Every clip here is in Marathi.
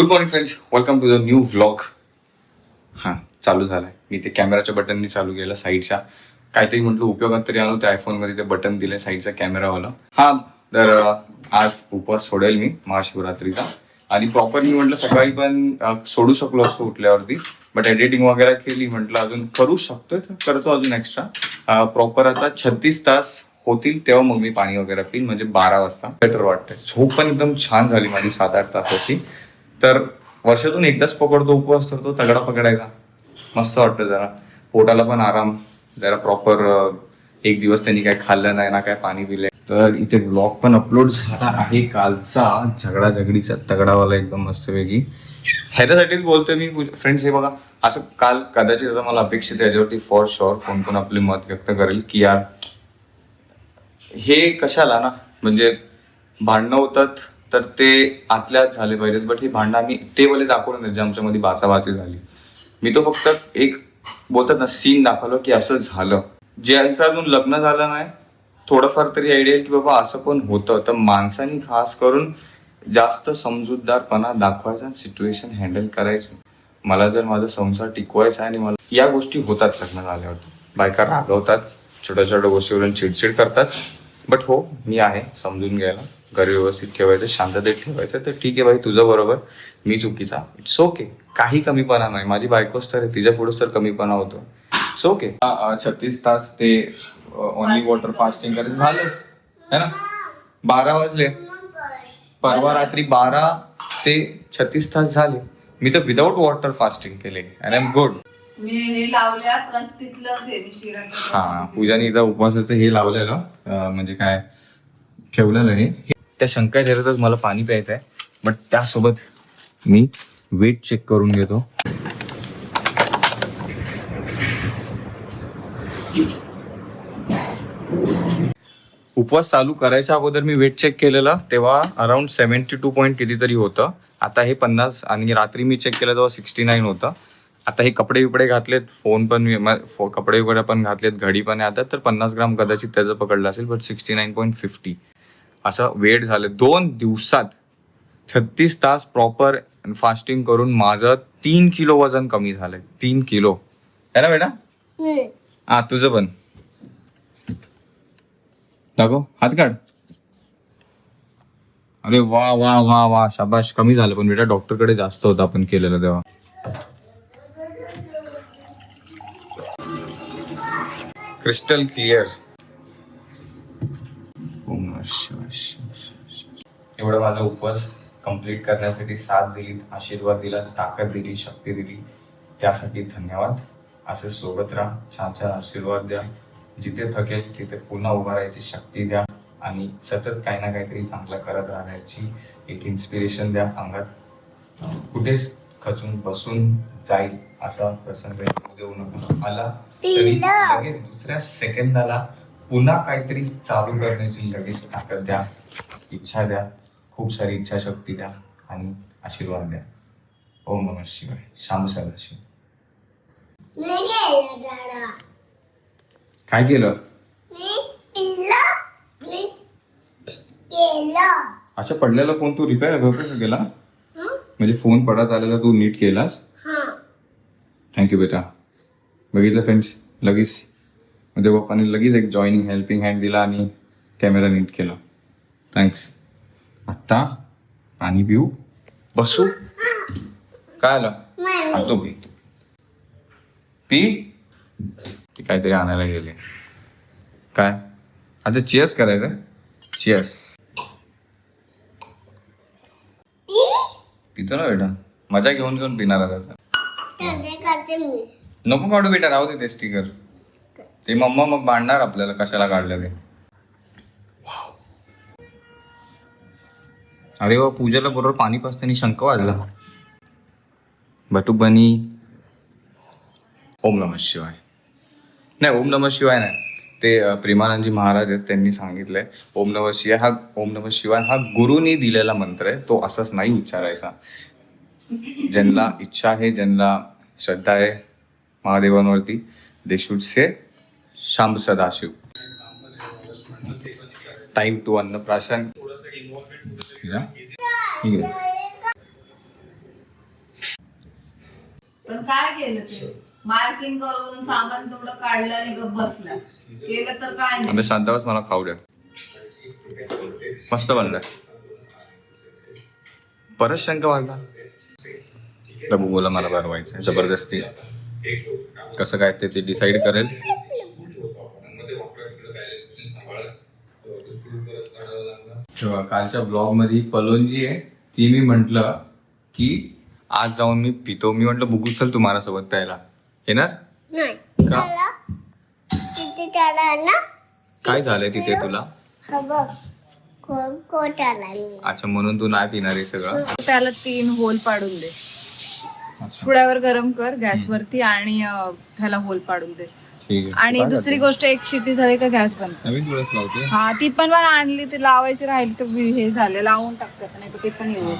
Good morning friends, welcome to the new vlog. हां, चालू झालाय. मी ते कॅमेराच्या बटननी चालू केलं साईडच्या. काहीतरी म्हटलं उपयोगात तरी आणू. त्या आयफोनमध्ये ते बटन दिले साईडचा कॅमेरावाला. हां, तर आज उपवास सोडेल मी महाशिवरात्रीचा. आणि प्रॉपर मी म्हटलं सकाळी पण सोडू शकलो असतो उठल्यावरती, बट एडिटिंग वगैरे केली, म्हटलं अजून करू शकतोय तर करतो अजून एक्स्ट्रा. प्रॉपर आता 36 तास होतील तेव्हा मग मी पाणी वगैरे पिन, म्हणजे 12 वाजता बेटर वाटतंय. झोप पण एकदम छान झाली माझी 7-8 तासाची. तर वर्षातून एकदाच पकडतो उपवास, तर तो तगडा पकडायचा. मस्त वाटतं जरा, पोटाला पण आराम. जरा प्रॉपर एक दिवस त्यांनी काय खाल्लं नाही ना काय पाणी पिलंय. तर इथे ब्लॉग पण अपलोड झाला आहे कालचा, झगडाझगडीचा तगडावाला एकदम मस्तपैकी. ह्याच्यासाठीच बोलतोय मी फ्रेंड्स. हे बघा, असं काल कदाचित आता मला अपेक्षित आहे याच्यावरती फॉर शुअर कोण कोण आपले मत व्यक्त करेल की यार हे कशाला ना, म्हणजे भांडणं होतात तर ते आतल्यात झाले पाहिजेत. बट हे भांडणं आम्ही ते वाले दाखवलं नाही जे आमच्यामध्ये बाचाबाची झाली. मी तो फक्त एक बोलतात ना सीन दाखवलं की असं झालं. ज्यांचं अजून लग्न झालं नाही, थोडंफार तरी आयडिया की बाबा असं पण होतं. तर माणसांनी खास करून जास्त समजूतदारपणा दाखवायचा, सिच्युएशन हँडल करायची. मला जर माझा संसार टिकवायचा आहे आणि मला या गोष्टी होतात लग्न झाल्यावरती. बायका रागवतात, छोट्या छोट्या गोष्टीवरून चिडचिड करतात. बट हो, मी आहे समजून घ्यायला, घर व्यवस्थित ठेवायचं, शांततेत ठेवायचं. तर ठीक आहे भाई, तुझं बरोबर, मी चुकीचा, इट्स ओके. काही कमीपणा नाही. माझी बायकोच तर तिच्या पुढेच तर कमीपणा होतो. It's okay. 36 तास ते ओनली वॉटर फास्टिंग करायचं झालंच है ना. 12 वाजले, परवा रात्री 12 ते 36 तास झाले. मी तर विदाऊट वॉटर फास्टिंग केले अँड आय एम गुड. मी हे लावल्या प्रस्थितलं ते शिराचं. हा, पूजाने इथं उपवासाचं हे लावलेलं, म्हणजे काय ठेवलेलं हे. त्या शंका ह्याच्यातच मला पाणी प्यायचं आहे. बट त्यासोबत मी वेट चेक करून घेतो. उपवास चालू करायच्या अगोदर मी वेट चेक केलेलं, तेव्हा अराउंड 72 पॉईंट कितीतरी होतं. आता हे 50, आणि रात्री मी चेक केलं तेव्हा 69 होतं. आता हे कपडे बिपडे घातलेत, फोन पण कपडे वगैरे पण घातलेत, घडी पण आहे आता, तर 50 ग्राम कदाचित त्याचं पकडलं असेल. बट 69.50 असं वेट झालं 2 दिवसात. 36 तास प्रॉपर फास्टिंग करून माझं 3 किलो वजन कमी झालंय. 3 किलो है ना बेटा. हा, तुझं पण दाखव, हात काढ. अरे वा वा वा वा, शाबाश. कमी झालं पण बेटा, डॉक्टरकडे जास्त होतं आपण केलेलं तेव्हा. Crystal clear. एवढं माझा उपवास कंप्लीट करण्यासाठी साथ दिली, आशीर्वाद दिला, ताकद दिली, शक्ती दिली, त्यासाठी धन्यवाद. असे सोबत राहा, छान छान आशीर्वाद द्या. जिथे थकेल तिथे पुन्हा उभा राहायची शक्ती द्या, आणि सतत काही ना काहीतरी चांगलं करत राहण्याची एक इन्स्पिरेशन द्या अंगात. कुठेच खचून बसून जाईल असा प्रसंग देऊ नका. आला तरी लगेच दुसऱ्या सेकंदाला पुन्हा काहीतरी चालू करण्याची लगेच ताकद द्या, इच्छा द्या, खूप सारी इच्छाशक्ती द्या, आणि आशीर्वाद द्या. ओम नमः शिवाय. शाम सदाशिव. काय केलं? अच्छा, पडलेला फोन तू रिपेअर केला? म्हणजे फोन पडत आलेला तू नीट केलास? थँक्यू बेटा. बघितलं फ्रेंड्स, लगेच म्हणजे पप्पाने लगेच एक जॉईनिंग हेल्पिंग हँड दिला आणि कॅमेरा नीट केला. थँक्स. आत्ता पाणी पिऊ, बसू. काय आलं? आणतो पी. पी. ती काहीतरी आणायला गेले. काय आता चिअर्स करायचं? चिअर्स. पितो ना बेटा, मजा घेऊन घेऊन पिणार आता. नको काढू बेटा, राहू दे ते स्टिकर. ते मम्मा मग भांडणार आपल्याला कशाला काढलं ते. अरे वा, पूजाला बरोबर पाणी पाजताना शंख वाजला. बटू बनी. ओम नमः शिवाय. नाही, ओम नमः शिवाय नाही, ते प्रेमानंदजी महाराज आहेत, त्यांनी सांगितलंय ओम नमः शिवाय हा. ओम नमः शिवाय हा गुरुनी दिलेला मंत्र आहे, तो असंच नाही उच्चारायचा. ज्यांना इच्छा आहे, ज्यांना श्रद्धा आहे महादेवांवरती, they should say Shamb Sadashiv. Time to Annaprashan. पण काय केलं ते मार्किंग करून सामान तेवढं काढलं आणि गप बसला. केलं तर काय आता नाही. शांतावास मला खाऊ द्या. मस्त बनलाय. परत शंका वाढला तर बुगोला मला बनवायचं जबरदस्ती. कसं काय ते डिसाईड करेल. तेव्हा कालच्या ब्लॉग मध्ये पलोनजी आहे ती मी म्हंटल की आज जाऊन मी पितो. मी म्हंटल बुगू चल तू माझ्यासोबत प्यायला येणार नाही का? तिथे त्याला ना काय झालंय तिथे तुला? हा बघ कोटाला मी अच्छा म्हणून तू नाही पिणार हे सगळं. त्याला 3 होल पाडून दे. पुड्यावर गरम कर गॅसवरती आणि त्याला होल पाडून दे. ठीक आहे. आणि काय दुसरी करते? गोष्ट एक शिटी झाली का गॅस बंद. नवीन तुळस लावते. हा ती पण मला आणली ती लावायची राहिली तर हे झाले लावून टाकतात नाही तर ते पण येऊ.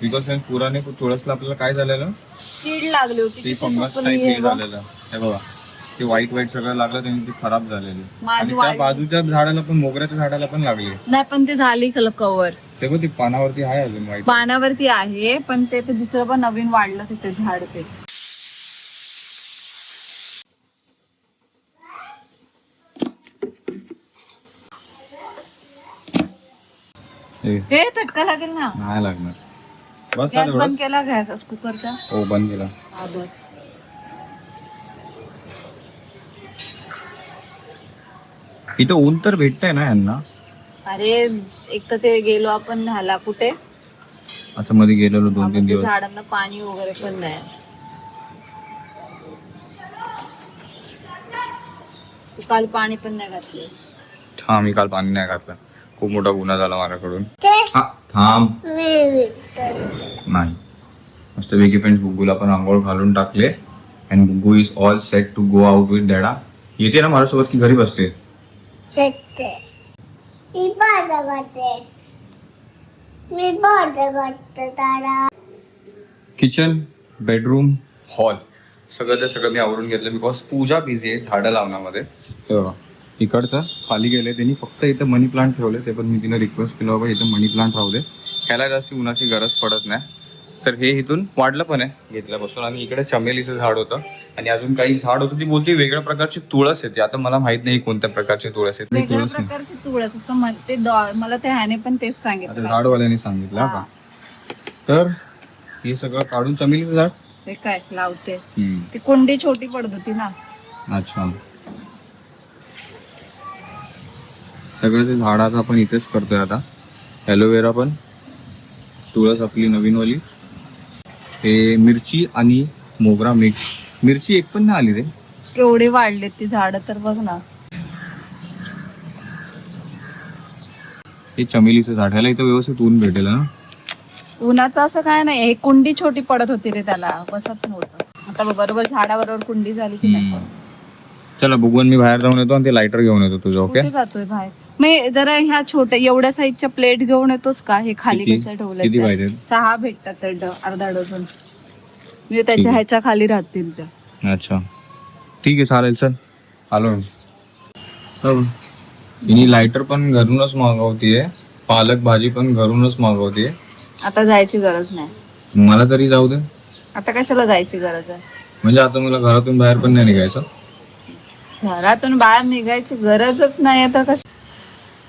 बिकॉज पुराने तुळसला आपल्याला काय झालेलं कीड लागली होती ते ती फंगस सुकली आहे टाईप बघ. झालेलं. हे बघा ते व्हाईट सगळं लागलं त्यांनी ती खराब झालेली. माझी आणि त्या वाढली. बाजूच्या झाडाला पण मोगऱ्याच्या झाडाला पण लागली. नाही पण ते झाली कवर ते बघ ती पानावरती आहे अजून व्हाईट. पानावरती आहे पण ते दुसरं पण नवीन वाढलं तिथे झाड ते. हे चटका लागेल ना. नाही लागणार. बस गॅस झालं बंद एवढं? केला गॅस कुकरचा. हो बंद केला. हा बस. इथं ऊन तर भेटतंय ना यांना. अरे एक तर ते गेलो आपण न्यायला कुठे अच्छा मध्ये गेलेलो 2-3 ते दिवस. झाडांना पाणी वगैरे पण नाही. काल पाणी पण नाही घातले. हा मी काल पाणी नाही घातलं. खूप मोठा गुन्हा झाला माझ्याकडून. ते हा थांब. मी विकत नाही मस्त वेगळी फ्रेंड्स बुग्गूला पण आंघोळ घालून टाकले. And Buggu is all set to go out with dada. येते ना माझ्यासोबत की घरी बसते? शकते मी बाध करते तारा. किचन बेडरूम हॉल सगळं ते सगळं मी आवरून घेतलं बिकॉज पूजा बिझी आहे झाडं लावण्यामध्ये. तर इकडचं खाली गेले त्यांनी फक्त इथं मनी प्लांट ठेवले. ते पण मी तिने रिक्वेस्ट केलं बाबा इथं मनी प्लांट राहू दे. ह्याला जास्त उन्हाची गरज पडत नाही. तर हे इथून वाढलं पण आहे घेतल्यापासून. आणि इकडे चमेलीचं झाड होतं आणि अजून काही झाड होतं. ती बोलते वेगळ्या प्रकारची तुळस येते. आता मला माहित नाही कोणत्या प्रकारची तुळस येते. वेगळ्या तुळस नाही. प्रकारची तुळस असं म्हणते मला ते ह्याने पण तेच आता सांगितलं. झाडवाल्याने सांगितलं हा का. तर हे सगळं काढून चमेलीचं झाड. ते काय लावते ती कुंडी छोटी पडत होती ना. अच्छा सगळं ते झाडाचं आपण इथेच करतोय आता. ॲलोवेरा पण तुळस आपली नवीनवाली. हे मिरची आणि मोगरा मिक्स. मिरची एक पण नाही आली रे. केवढे वाढले ती झाड तर बघ ना. हे चमेलीचं झाड. ह्याला इथं व्यवस्थित ऊन भेटेल ना. उन्हाचं असं काय नाही. हे कुंडी छोटी पडत होती रे त्याला बसत नव्हतं. आता बरोबर झाडाबरोबर कुंडी झाली की नाही. चला बघून मी बाहेर जाऊन येतो आणि ते लायटर घेऊन येतो तुझं. ओके कुठे जातोय बाहेर. मी जरा ह्या छोट्या एवढ्या साईजच्या प्लेट घेऊन येतोस का. हे खाली किती? कशा किती ठेवले पाहिजे? 6 भेटतात तर अर्धा डझन. म्हणजे त्याच्या आहे. ह्याच्या खाली राहतील त्या. अच्छा ठीक आहे चालेल चल आलो मी. हिनी लायटर पण घरूनच मागवतीये. पालक भाजी पण घरूनच मागवतीये. आता जायची गरज नाही. मला तरी जाऊ दे. आता कशाला जायची गरज आहे. म्हणजे आता मला घरातून बाहेर पण नाही निघायचं. घरातून बाहेर निघायची गरजच नाही तर कश.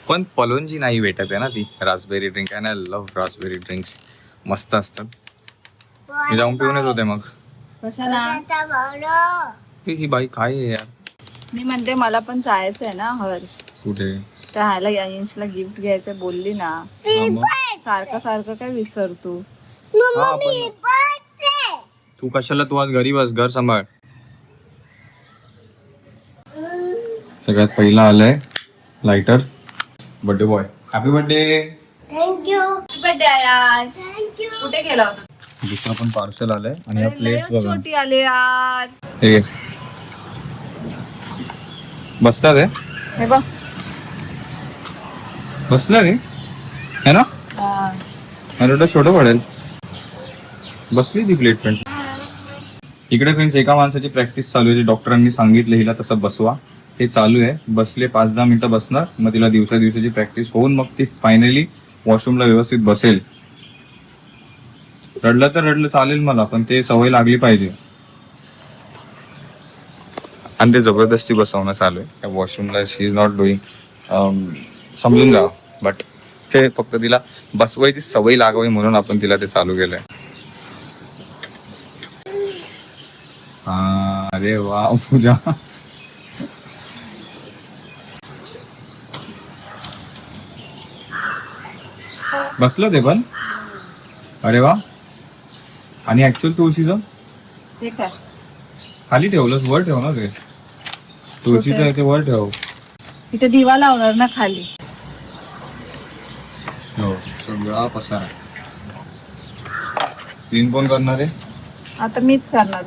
पण पलोनजी नाही भेटत आहे ना ती Raspberry drink. And I love Raspberry drinks. मस्त असतात. मी जाऊन पिऊन येत होते मग. कशाला. ही बाई काय आहे यार. मी म्हणते मला पण जायचं आहे ना हर्ष. कुठे? त्या ह्याला यांशला गिफ्ट घ्यायचं बोलली ना. हा मग. सारखं सारखं काय विसरतो. हा, पण तू कशाला तू आज घरी बस घर सांभाळ. सगळ्यात पहिला आलंय lighter. Birthday boy happy birthday. Thank you birthday आज थँक्यू. कुठे गेला होता. दुसरं पण पार्सल आलंय आणि या अरे, प्लेट्स लय बघा. छोटी आले यार. हे घे. बसतात आहे. हे बघ. बसलं रे है ना. हा. मला वाटतं छोटं पडेल. बसली ती प्लेट फ्रेंड. इकडे फ्रेंड्स एका माणसाची प्रॅक्टिस चालू आहे. डॉक्टरांनी सांगितलं हिला तसं बसवा. ते चालू आहे. बसले 5-10 मिनिटं बसणार. मग तिला दिवसाची प्रॅक्टिस होऊन मग ती फायनली वॉशरूमला व्यवस्थित बसेल. रडलं तर रडलं चालेल मला, पण ते सवय लागली पाहिजे. आणि ते जबरदस्ती बसवणं चालू आहे त्या वॉशरूमला. शी इज नॉट डुईंग, समजून जा, बट ते फक्त तिला बसवायची सवय लागावी म्हणून आपण तिला ते चालू केलंय. हा, अरे वा पूजा. बसलं ते पण, अरे वा. आणि ऍक्च्युअल तुळशीचं ठीक आहे. खाली ठेवलंस, वर ठेव ना ते. तुळशीचं आहे ते वर ठेव. इथे दिवा लावणार ना खाली. हो, सगळा पसारा. क्लीन कोण करणार आहे? आता मीच करणार.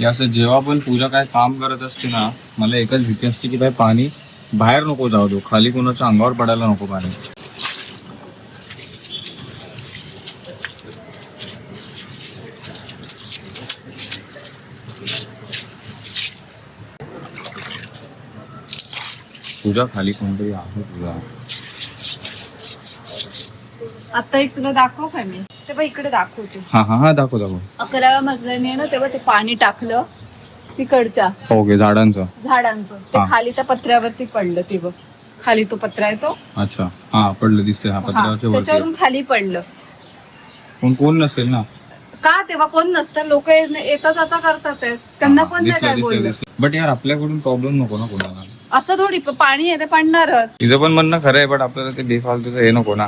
असं जेव्हा पण पूजा काय काम करत असते ना, मला एकच भीती असते की बाई पाणी बाहेर नको जाऊ दो, खाली कोणाच्या अंगावर पडायला नको पाणी. पूजा खाली कोणतरी आहे तुला. आता इकडे दाखव काय मी, तेव्हा इकडे दाखवते. हा हा हा, दाखव दाखव. 11व्या मजल्याने ना तेव्हा ते पाणी टाकलं तिकडच्या ओके, झाडांचं झाडांचं, ते हा. खाली त्या पत्र्यावरती पडलं. ते बघ खाली तो पत्रा आहे तो. अच्छा, हा पडलं दिसते. हा हा, पत्र्यावरच्या वरती. त्याच्यावरून खाली पडलं. पण कोण नसेल ना. का तेव्हा कोण नसतं, लोक येता जाता करतात ते. त्यांना कोण नाही काय बोललं. बट यार आपल्याकडून प्रॉब्लेम नको ना कोणाला. असं थोडी पाणी येते पडणारच. तिचं पण म्हणणं खरं आहे, बट आपल्याला ते बेफालतूचं हे नको ना,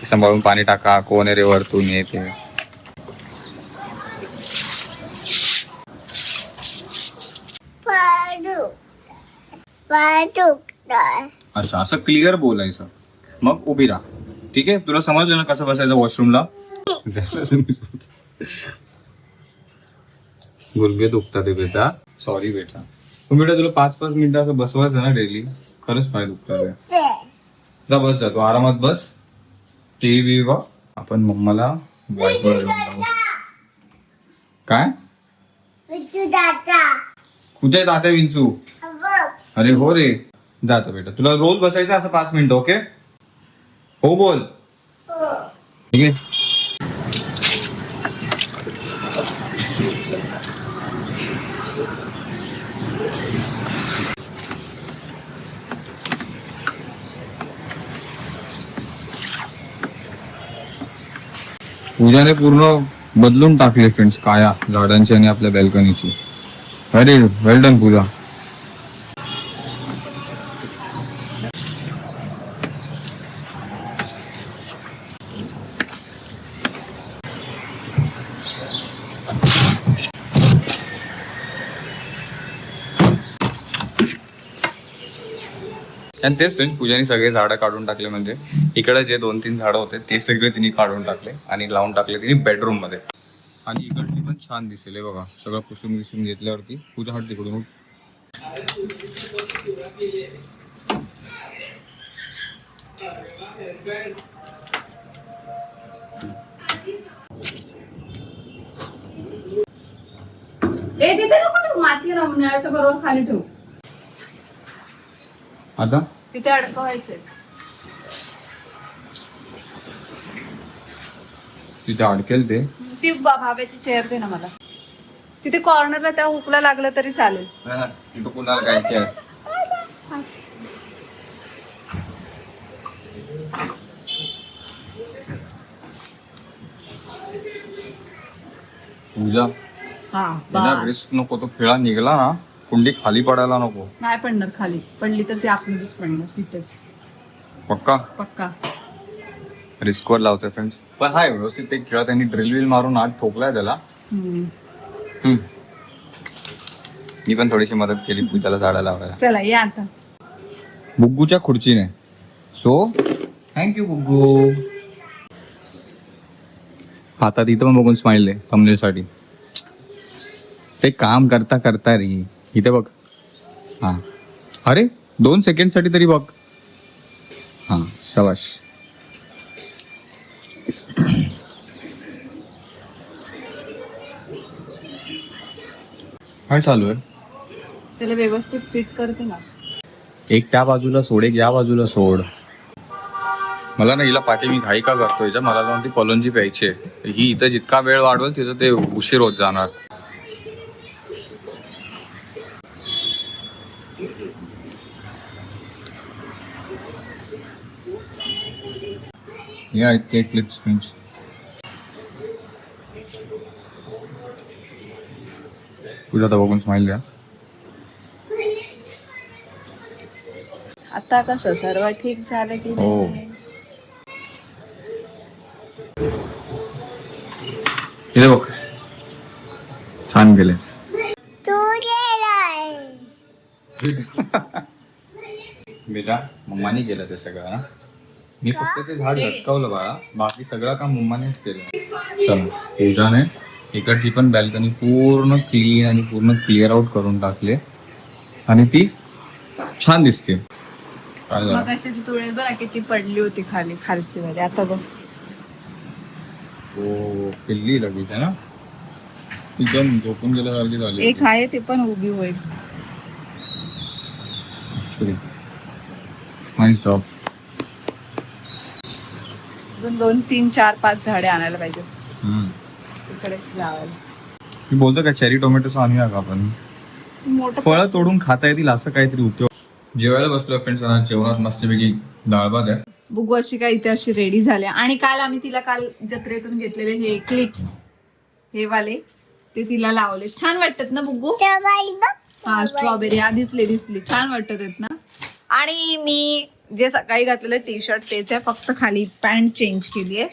सांभाळून पाणी टाका, कोण आहे रे वरतून येते. अच्छा, असं क्लिअर बोलायचं, मग उभी राहा. ठीक आहे, तुला समजलं ना कसं बसायचं वॉशरूमला. गुडघे दुखतात बेटा, सॉरी बेटा. पण बेटा तुला 5-5 मिनिटं असं बसवायचं ना डेली, खरंच पाय दुखतात. जा बस, जा तू आरामात बस. टीव्ही बघ. आपण मम्माला वाईटवर जाऊ. काय कुठे आहे तात्या विंचू? अरे हो रे, जातो बेटा. तुला रोज बसायचं असं 5 मिनिटं, ओके? हो बोल. ठीक आहे. पूजाने पूर्ण बदलून टाकले फ्रेंड्स काया झाडांची आणि आपल्या बॅल्कनीची. अरे वेल डन पूजा. आणि तेच फ्रेंड्स, पूजाने सगळे झाडं काढून टाकले. म्हणजे इकडे जे 2-3 झाडं होते ते सगळे तिने काढून टाकले आणि लावून टाकले तिने बेडरूम मध्ये. आणि इकडची पण छान दिसेल बघा, सगळं पुसून घेतल्यावरती. पूजा हट तिकडून. तिथे नको ठेवू, माती नळाच्या बरोबर खाली ठेवू. आता तिथे अडकवायचंय. तिथे अडकेल ते. ती भाव्याची चेअर दे ना मला. तिथे कॉर्नरला त्या हुकला लागलं तरी चालेल. तिथं कुणाला काय काय. पूजा रिस्क नको, तो खेळा निघाला ना कुंडी खाली पडायला नको. नाही पडणार, खाली पडली तर ती आतमध्येच पडणार तिथेच. पक्का पक्का रिस्कवर लावतोय फ्रेंड्स. पण हाय व्यवस्थित ते खेळा. त्यांनी ड्रिल विल मारून आत ठोकलाय त्याला. मी पण थोडीशी मदत केली पूजाला झाडा लावायला. चला या आता बुग्गूच्या खुर्चीने. So thank you बुग्गू. हातात इथं पण बघून स्माइल आहे थंबनेल साठी. ते काम करता करता रे. इथे बघ. हा, अरे 2 सेकंड साठी तरी बघ. हा, शाबाश. काय चालू आहे? त्याला व्यवस्थित फिट करते ना. एक त्या बाजूला सोड, एक या बाजूला सोड. मला ना हिला पाठी मी घाई का करतो हिच्या मला जाऊन ती पलोंजी प्यायची आहे. ही इथं जितका वेळ वाढवेल तिथं ते उशीर होत जाणार. या इतके क्लिप्स फ्रेंड्स. तुझ्या तर बघून स्माइल द्या. आता कसं सर्व ठीक झालं की हो. नाही? इथे बघ छान गेलेस. तू गेलाय. बेटा मम्माने केलं ते सगळं ना. मी फक्त ते झाड लटकावलं बाळा. बाकी सगळं काम मम्मानेच केलं. चला पूजाने इकडची पण बॅल्कनी पूर्ण क्लीन आणि पूर्ण क्लिअर आउट करून टाकले आणि ती छान दिसते. काय झालं? मग अशी तुळस बघा किती पडली होती खाली खालची मध्ये. आता बघ हो पिल्ली लगेच आहे ना. एकदम झोपून गेल्यासारखी झाली. एक आहे ते पण उभी होईल. Nice job. अजून 2, 3, 4, 5 झाडे आणायला पाहिजे इकडे लावायला. मी बोलतो का चेरी टोमॅटोचं आणूया का आपण. मोठं फळं तोडून खाता येतील असं काहीतरी उपयोग. जेवायला बसलो फ्रेंड्स. जेवणात मस्तपैकी डाळ भात आहे. बुगू अशी काय इथे अशी रेडी झाल्या. आणि काल आम्ही तिला काल जत्रेतून घेतलेले हे क्लिप्स हे वाले ते तिला लावले. छान वाटतात ना बुगू. हा स्ट्रॉबेरी आधीच दिसली छान वाटत आहेत ना. आणि मी जे सकाळी घातलेलं टी शर्ट तेच आहे फक्त खाली पॅन्ट चेंज केली आहे.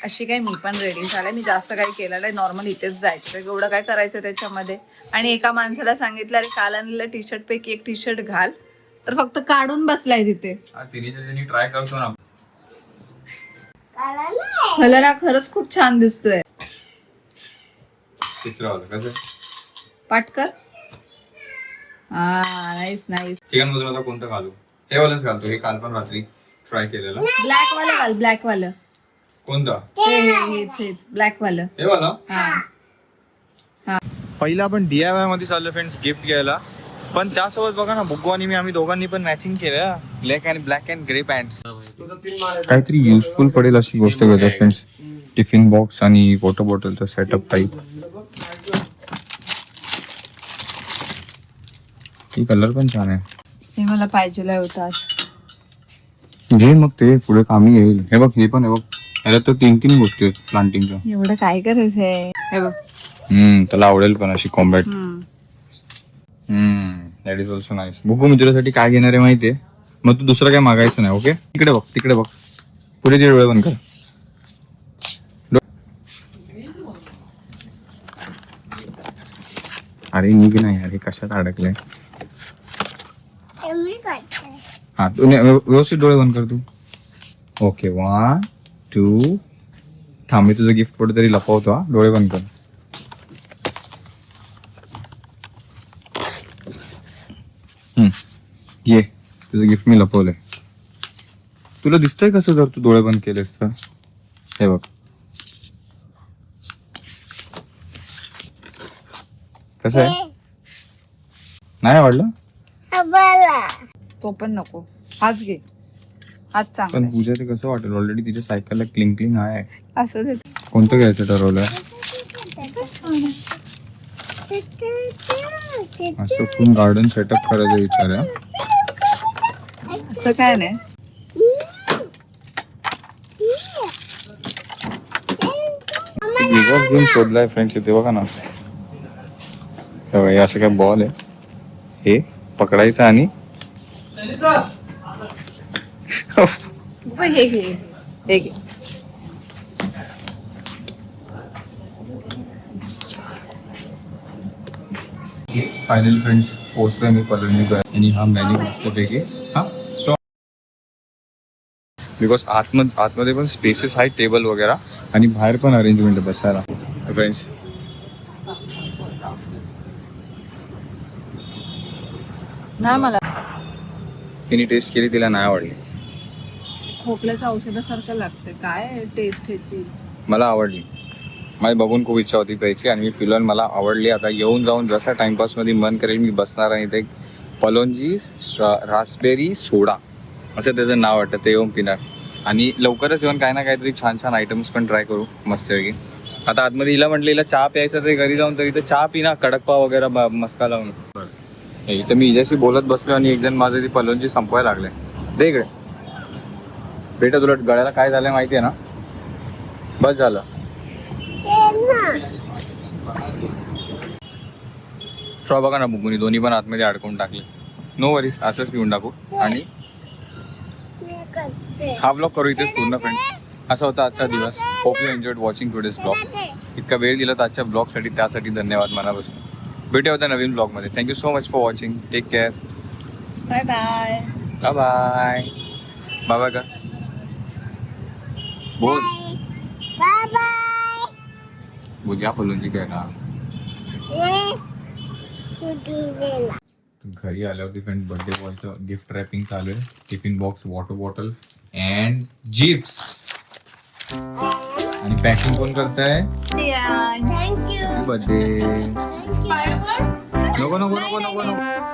अशी काय मी पण रेडी झाले. मी जास्त काही केलेलं आहे. नॉर्मल इथेच जायचं एवढं काय करायचं त्याच्यामध्ये. आणि एका माणसाला सांगितलं अरे काल आणलेलं टी शर्ट पैकी एक टी शर्ट घाल तर फक्त काढून बसलाय तिथे. तिने ट्राय करतो ना. कलर हा खरंच खूप छान दिसतोय. तिसरं वालं कसं पाटकर. हा नाईस नाईस. तिघांमधून आता कोणतं घालू. हे वालंच घालतो. हे काल पण रात्री ट्राय केलेलं. ब्लॅक वालं घाल. ब्लॅक वालं. कोणतं. हेच ब्लॅक वालं. हे वाला. हा पहिला आपण DIY मध्ये चाललो फ्रेंड्स गिफ्ट घ्यायला. पण त्यासोबत बघा ना बुग्गू आणि मी आम्ही दोघांनी पण मॅचिंग केलं. Black and grey pant. काहीतरी युजफुल पडेल अशी गोष्ट घेतो फ्रेंड्स. टिफिन बॉक्स आणि वॉटर बॉटलचा सेटअप टाईप. ही कलर पण छान आहे. हे मला पाहिजे होतं आज. घे मग ते पुढे कामी येईल. हे बघ हे पण आहे बघ. याला तर 3 गोष्टी आहेत प्लांटिंगच्या. एवढं काय करायचंय. हे बघ त्याला आवडेल पण अशी combat. That is also nice. Bugu मी तुझ्यासाठी काय घेणार आहे माहितीये. मग तू दुसरं काय मागायचं नाही. ओके तिकडे बघ तिकडे बघ. पुढे जे डोळे बंद कर. अरे निघ नाही अरे कशात अडकलंय. हा तू व्यवस्थित डोळे बंद कर तू. ओके 1, 2 थांब. मी तुझं गिफ्ट कुठे तरी लपवतो. हा डोळे बंद कर. ये तुझं गिफ्ट मी लपवलंय. तुला दिसतंय कसं जर तू डोळे बंद केलेस तर. हे बघ कसं आहे. नाही आवडलं. तो पण नको. हाच घे. हाच पण चांगला पूजा ते कसं वाटेल. ऑलरेडी तिच्या सायकलला क्लिंग आहे. असं दे. कोणतं घ्यायचं ठरवलंय. असं फुल गार्डन सेटअप करायचा विचार आहे. असं काय नाही. वेगळाच घेऊन शोधलाय फ्रेंड्स. इथे बघा ना. हे असं काय बॉल आहे. हे पकडायचं आणि हे घे. हे घे. फायनली फ्रेंड्स पोहोचलोय मी पलोंजी. आणि हा मेन्यू मस्तपैकी. हा स्ट्रॉंग बिकॉज आतमध्ये पण स्पेसेस आहेत टेबल वगैरे आणि बाहेर पण अरेंजमेंट आहे बसायला फ्रेंड्स. ना मला तिने टेस्ट केली तिला नाही आवडली. खोकल्याचं औषधासारखं लागतं. काय टेस्ट ह्याची. मला आवडली. माझी बघून खूप इच्छा होती प्यायची आणि मी पिलो आणि मला आवडली. आता येऊन जाऊन जसा टाइमपासमध्ये मन करेल मी बसणार आणि ते पलोंजी रास्पबेरी सोडा असं त्याचं नाव वाटतं ते येऊन पिणार. आणि लवकरच येऊन काय ना काहीतरी छान छान आयटम्स पण ट्राय करू मस्तपैकी. आता आतमध्ये हिला म्हटलं हिला चहा प्यायचा ते घरी जाऊन तरी तर चहा पिना कडक पाव वगैरे मस्का लावून. इथं मी हिच्याशी बोलत बसलो आणि एक जण माझं ती पलोंजी संपवायला लागले. दे इकडे बेटा, तुला गळ्याला काय झालंय माहिती आहे ना? बस झालं. स्ट्रॉ बघा ना बुगुनी दोन्ही पण आतमध्ये अडकवून टाकले. नो वरीज, असंच पिऊन टाकू. आणि हा व्लॉग करू इथेच पूर्ण फ्रेंड. असा होता आजचा दिवस. Hope you enjoyed watching today's blog. इतका वेळ दिला तर आजच्या ब्लॉगसाठी त्यासाठी धन्यवाद मनापासून. भेटूया होत्या नवीन ब्लॉगमध्ये. Thank you so much for watching. Take care. Bye bye. Bye bye. Bye का बोल. Bye bye. बोल या पलोंजी काय का. घरी आल्यावरती फ्रेंड बर्थडे बॉयचं गिफ्ट रॅपिंग चालू आहे. Tiffin box, water bottle and जिप्स. आणि पॅकिंग कोण करताय? थँक्यू. बर्थडे. नको नको नको नको नको.